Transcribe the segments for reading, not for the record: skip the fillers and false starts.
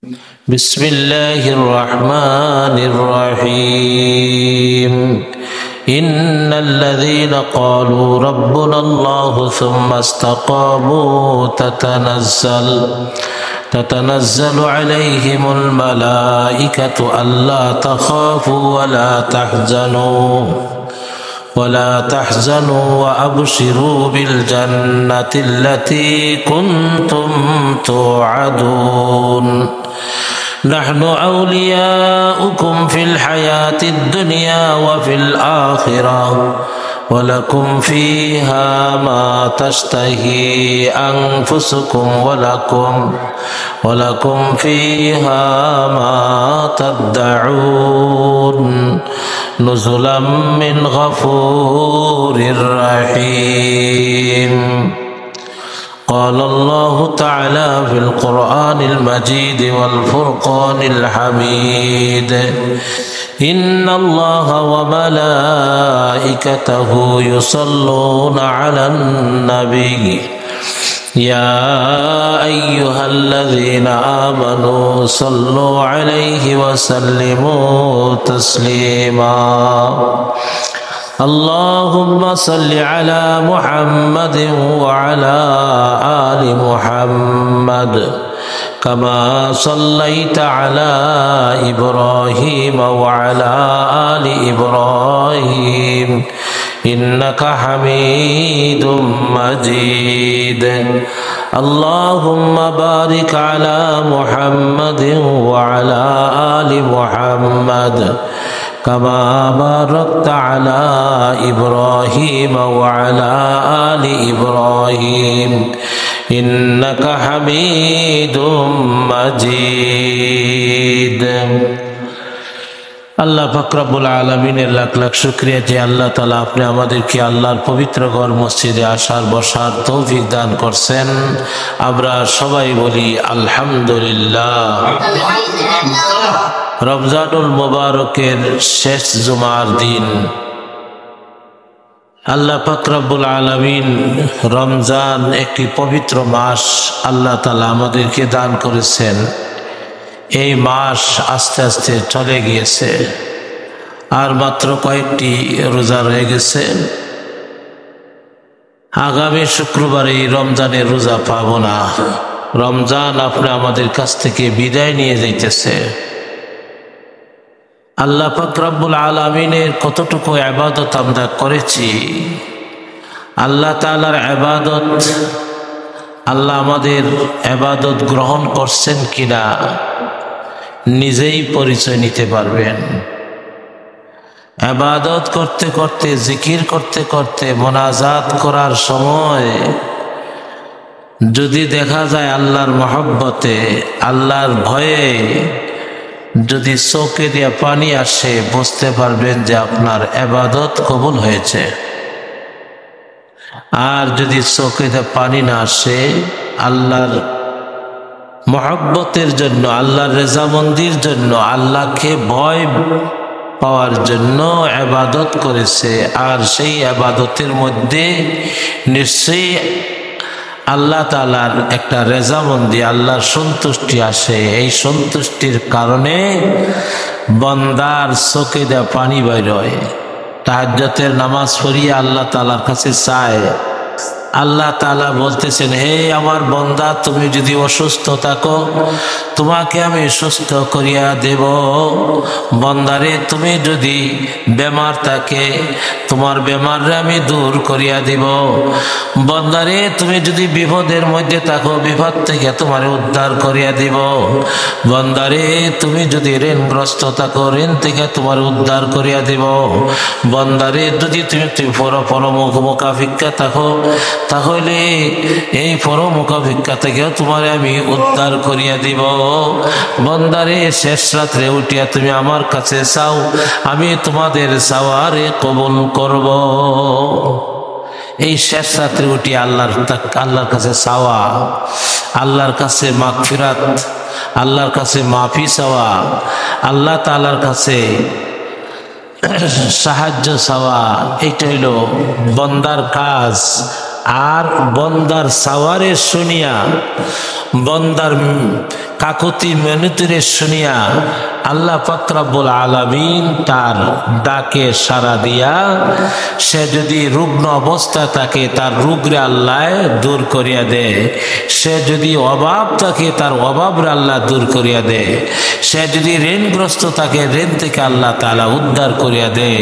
بسم الله الرحمن الرحيم إن الذين قالوا ربنا الله ثم استقاموا تتنزل عليهم الملائكة ألا تخافوا ولا تحزنوا وأبشروا بالجنة التي كنتم توعدون نحن أولياؤكم في الحياة الدنيا وفي الآخرة ولكم فيها ما تشتهي أنفسكم ولكم فيها ما تدعون نزلا من غفور رحيم قال الله تعالى في القرآن المجيد والفرقان الحميد إن الله وملائكته يصلون على النبي يا أيها الذين آمنوا صلوا عليه وسلموا تسليما اللهم صل على محمد وعلى آل محمد كما صليت على إبراهيم وعلى آل إبراهيم إنك حميد مجيد اللهم بارك على محمد وعلى آل محمد كما باركت على إبراهيم وعلى آل إبراهيم إنك حميد مجيد আল্লাহ পাক রব্বুল আলামিনের লাখ লাখ শুকরিয়া যে আল্লাহ তাআলা আপনি আমাদেরকে আল্লাহর পবিত্র ঘর মসজিদে আসার বসার তৌফিক দান করছেন। আমরা সবাই বলি আলহামদুলিল্লাহ। রমজানুল মুবারকের শেষ জুমার দিন আল্লাহ পাক রব্বুল আলামিন রমজান একটি পবিত্র মাস আল্লাহ তাআলা আমাদেরকে দান করেছেন। এই মাস আস্তে আস্তে চলে গিয়েছে, আর মাত্র কয়েকটি রোজা রয়ে গেছে। আগামী শুক্রবারে এই রমজানের রোজা পাবো না। রমজান আপনি আমাদের কাছ থেকে বিদায় নিয়ে যাইতেছে। আল্লাহ পাক রব্বুল আলামিনের কতটুকু ইবাদত আমরা করেছি, আল্লাহ তাআলার ইবাদত, আল্লাহ আমাদের ইবাদত গ্রহণ করছেন কিনা নিজেই পরিচয় নিতে পারবেন। ইবাদত করতে করতে, জিকির করতে করতে, মোনাজাত করার সময় যদি দেখা যায় আল্লাহর মহব্বতে, আল্লাহর ভয়ে যদি চোখে দিয়ে পানি আসে, বুঝতে পারবেন যে আপনার ইবাদত কবুল হয়েছে। আর যদি চোখে দিয়ে পানি না আসে, আল্লাহর মহব্বতের জন্য, আল্লাহর রেজামন্দির জন্য, আল্লাহকে ভয় পাওয়ার জন্য ইবাদত করেছে, আর সেই ইবাদতের মধ্যে নিশ্চয়ই আল্লাহ তাআলার একটা রেজামন্দি, আল্লাহর সন্তুষ্টি আসে। এই সন্তুষ্টির কারণে বান্দার চোখে দিয়ে পানি বের হয়। তাহাজ্জুদের নামাজ পড়িয়ে আল্লাহ তাআলার কাছে চায়। আল্লাহ তাআলা বলতেছেন, হে আমার বান্দা, তুমি যদি অসুস্থ থাকো তোমাকে আমি সুস্থ করিয়া দেব। বান্দারে, তুমি যদি বেমার থাকে তোমার বেমারে আমি দূর করিয়া দিব। বান্দারে, তুমি যদি বিপদের মধ্যে থাকো বিপদ থেকে তোমার উদ্ধার করিয়া দিব। বান্দারে, তুমি যদি ঋণগ্রস্ত থাকো ঋণ থেকে তোমার উদ্ধার করিয়া দিব। বান্দারে, যদি তুমি পরমুখাভিক্ষা থাকো তাহলে এই পরমুখাভিক্ষা থেকে তোমার আমি উদ্ধার করিয়া দিব। বান্দারে, শেষ রাত্রে উঠিয়া তুমি আমার কাছে চাও, আমি তোমাদের চাওয়ারে কবুল করব। এই শেষ রাত্রে উঠি আল্লাহর কাছে চাওয়া, আল্লাহর কাছে মাগফিরাত, আল্লাহর কাছে মাফি চাওয়া, আল্লাহ তাআলার কাছে সাহায্য চাওয়া, এটা হইল বন্দার কাজ। আর বন্দার চাওয়ারে শুনিয়া বন্দার কাকুতি মিনতিরে শুনিয়া আল্লাহ পাক রব্বুল আলামিন তার ডাকে সাড়া দিয়া সে যদি রুগ্ন অবস্থায় থাকে তার রোগরে আল্লাহ দূর করিয়া দে, সে যদি অভাব থাকে তার অভাবরে আল্লাহ দূর করিয়া দে, সে যদি ঋণগ্রস্ত থাকে ঋণ থেকে আল্লাহ তাআলা উদ্ধার করিয়া দে,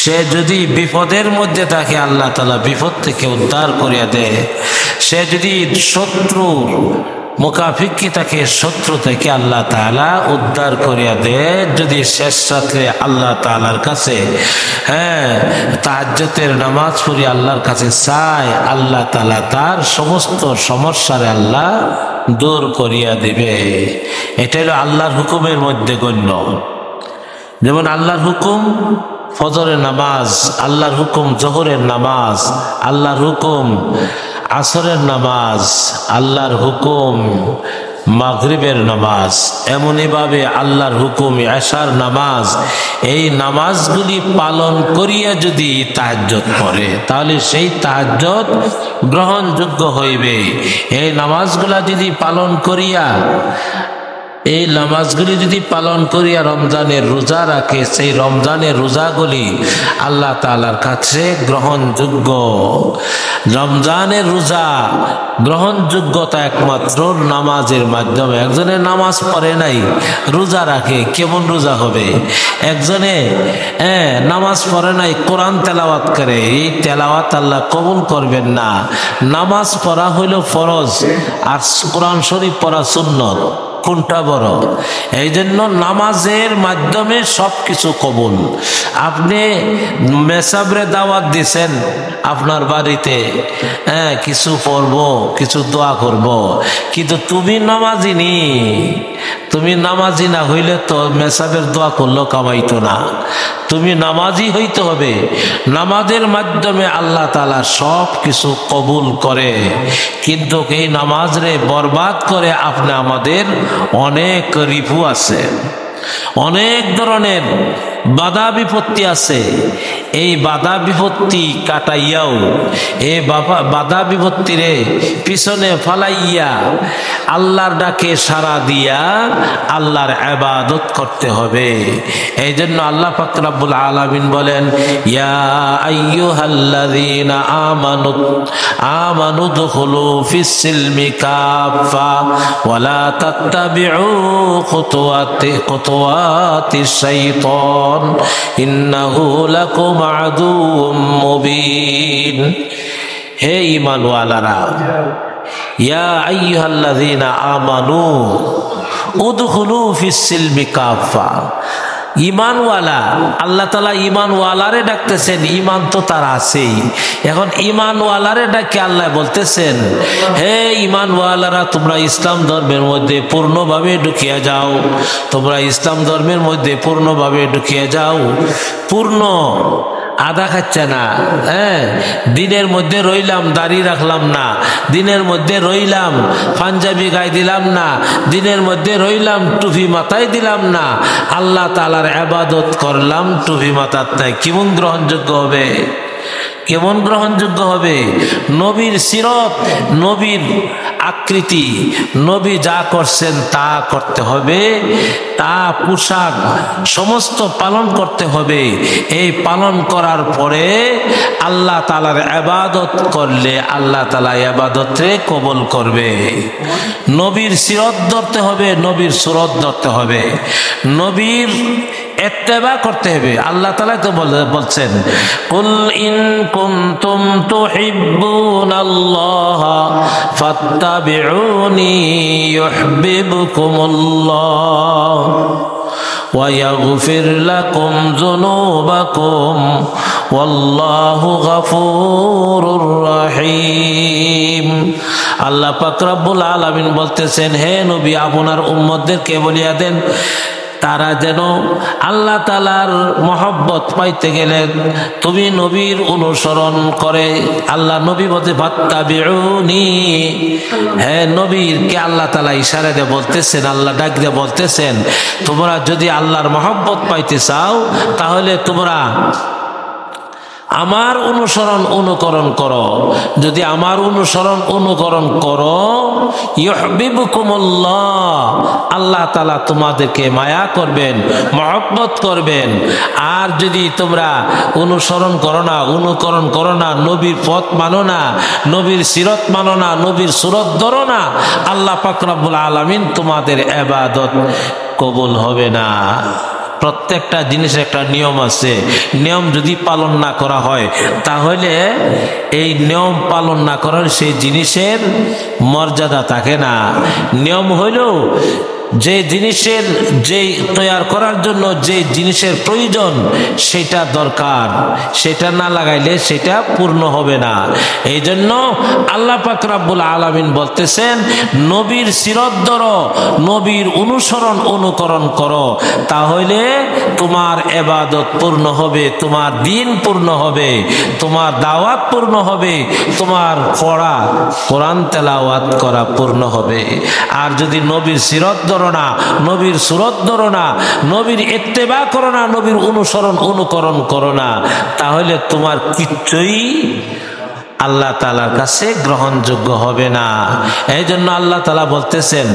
সে যদি বিপদের মধ্যে থাকে আল্লাহ তাআলা বিপদ থেকে উদ্ধার করিয়া দে, সে যদি শত্রুর মুখাফিকি তাকে শত্রু থেকে আল্লাহ তাআলা উদ্ধার করিয়া দে। যদি শেষ রাত্রে আল্লাহ তাআলার কাছে তাহাজ্জুদের নামাজ পড়ি আল্লাহর কাছে চায়, আল্লাহ তাআলা তার সমস্ত সমস্যারে আল্লাহ দূর করিয়া দিবে। এটা হলো আল্লাহর হুকুমের মধ্যে গণ্য। যেমন আল্লাহর হুকুম ফজরের নামাজ, আল্লাহর হুকুম জোহরের নামাজ, আল্লাহর হুকুম আসরের নামাজ, আল্লাহর হুকুম মাগরিবের নামাজ, এমনিভাবে আল্লাহর হুকুম এশার নামাজ। এই নামাজগুলি পালন করিয়া যদি তাহাজ্জুদ পড়ে তাহলে সেই তাহাজ্জুদ গ্রহণযোগ্য হইবে। এই নামাজগুলা যদি পালন করিয়া এই নামাজগুলি যদি পালন করিয়া রমজানের রোজা রাখে, সেই রমজানের রোজাগুলি আল্লাহ তাআলার কাছে গ্রহণযোগ্য। রমজানের রোজা গ্রহণযোগ্যতা একমাত্র নামাজের মাধ্যমে। একজনে নামাজ পড়ে নাই রোজা রাখে, কেমন রোজা হবে? একজনে নামাজ পড়ে নাই কোরআন তেলাওয়াত করে, এই তেলাওয়াত আল্লাহ কবুল করবেন না। নামাজ পড়া হইল ফরজ আর কোরআন শরীফ পড়া সুন্নত, কোনটা বড়? এই জন্য নামাজের মাধ্যমে সবকিছু কবুল। আপনি মেসাবরে দাওয়াত দিছেন আপনার বাড়িতে, কিছু পড়ব কিছু দোয়া করব, কিন্তু তুমি নামাজিনি, তুমি নামাজি না হইলে তো মেসাবের দোয়া করলেও কামাইতো না। তুমি নামাজি হইতে হবে। নামাজের মাধ্যমে আল্লাহ তাআলা সব কিছু কবুল করে, কিন্তু এই নামাজরে বরবাদ করে আপনি আমাদের অনেক রিপু আছে, অনেক ধরনের বাধা বিপত্তি আছে। এই বাধা বিপত্তি কাটাইয়াও এই বাধা বিপত্তিরে পিছনে ফালাইয়া আল্লাহর ডাকে সাড়া দিয়া আল্লাহর ইবাদত করতে হবে। এই জন্য আল্লাহ পাক রব্বুল আলামিন বলেন, ইয়া আইয়ুহাল্লাযীনা আমানু দুখুলু ফিস সিলমি কাফা ওয়া লা তাত্তাবিউ খুতুওয়াতিশ শাইতান ইন্নাহু লাকুম আদুউম মুবিন। হে ঈমানওয়ালারা, ইয়া আইয়ুহাল্লাযীনা আমানু উদখুলু ফিস সিলমি কাফা। ঈমানওয়ালা, আল্লাহ তাআলা ঈমানওয়ালারে ডাকতেছেন, ঈমান তো তার আছেই। এখন ঈমানওয়ালারে ডাকে আল্লাহ বলতেছেন, হে ঈমানওয়ালারা, তোমরা ইসলাম ধর্মের মধ্যে পূর্ণভাবে ঢুকিয়া যাও, তোমরা ইসলাম ধর্মের মধ্যে পূর্ণভাবে ঢুকিয়া যাও। পূর্ণ আদা খাচ্ছে না, দিনের মধ্যে রইলাম দাড়ি রাখলাম না, দিনের মধ্যে রইলাম পাঞ্জাবি গায়ে দিলাম না, দিনের মধ্যে রইলাম টুপি মাথায় দিলাম না, আল্লাহ তাআলার ইবাদত করলাম টুপি মাথার নাই, কেমন গ্রহণযোগ্য হবে? কেমন গ্রহণযোগ্য হবে? নবীর সিরত, নবীর আকৃতি, নবী যা করছেন তা করতে হবে, তা পোশাক সমস্ত পালন করতে হবে। এই পালন করার পরে আল্লাহ তাআলার ইবাদত করলে আল্লাহ তাআলা ইবাদতে কবুল করবে। নবীর সিরত ধরতে হবে, নবীর সুরত ধরতে হবে, নবীর ইত্তেবা করতে হবে। আল্লাহ তাআলা তো বলছেন, কুল ইন কুনতুম তুহিব্বুনাল্লাহ ফাত্তাবিউনি ইউহিব্বুকুমুল্লাহ ওয়া ইয়াগফির লাকুম যুনুবাকুম ওয়াল্লাহু গফুরুর রহিম। আল্লাহ পাক রব্বুল আলামিন বলতেছেন, হে নবী, আপনার উম্মতদেরকে বলিয়া দেন তারা যেন আল্লাহ তাআলার মহব্বত পাইতে গেলে তুমি নবীর অনুসরণ করে। আল্লাহ নবী বলতে ফাত্তাবিউনি, হ্যাঁ নবীকে আল্লাহ তাআলা ইশারা দিয়ে বলতেছেন, আল্লাহ ডাক দিয়ে বলতেছেন, তোমরা যদি আল্লাহর মহব্বত পাইতে চাও তাহলে তোমরা আমার অনুসরণ অনুকরণ করো। যদি আমার অনুসরণ অনুকরণ করো, ইউহিব্বুকুমুল্লাহ, আল্লাহ তাআলা তোমাদেরকে মায়া করবেন, মহব্বত করবেন। আর যদি তোমরা অনুসরণ করো না, অনুকরণ করো না, নবীর পথ মানো না, নবীর সিরত মানো না, নবীর সুরত ধরো না, আল্লাহ পাক রব্বুল আলামিন তোমাদের ইবাদত কবুল হবে না। প্রত্যেকটা জিনিসের একটা নিয়ম আছে, নিয়ম যদি পালন না করা হয় তাহলে এই নিয়ম পালন না করার সেই জিনিসের মর্যাদা থাকে না। নিয়ম হইল যে জিনিসের যে তৈয়ার করার জন্য যে জিনিসের প্রয়োজন সেটা দরকার, সেটা না লাগাইলে সেটা পূর্ণ হবে না। এই জন্য আল্লাহ পাক রব্বুল আলামিন বলতেছেন, নবীর সিরত ধরো, নবীর অনুসরণ অনুকরণ করো, তাহলে তোমার ইবাদত পূর্ণ হবে, তোমার দ্বীন পূর্ণ হবে, তোমার দাওয়াত পূর্ণ হবে, তোমার পড়া কোরআন তেলাওয়াত করা পূর্ণ হবে। আর যদি নবীর সিরত না, নবীর সুরত ধরো না, নবীর ইত্তেবা করো না, নবীর অনুসরণ অনুকরণ করো না, তাহলে তোমার কিচ্ছুই আল্লাহ তাআলার কাছে গ্রহণযোগ্য হবে না। এই জন্য আল্লাহ তাআলা বলতেছেন,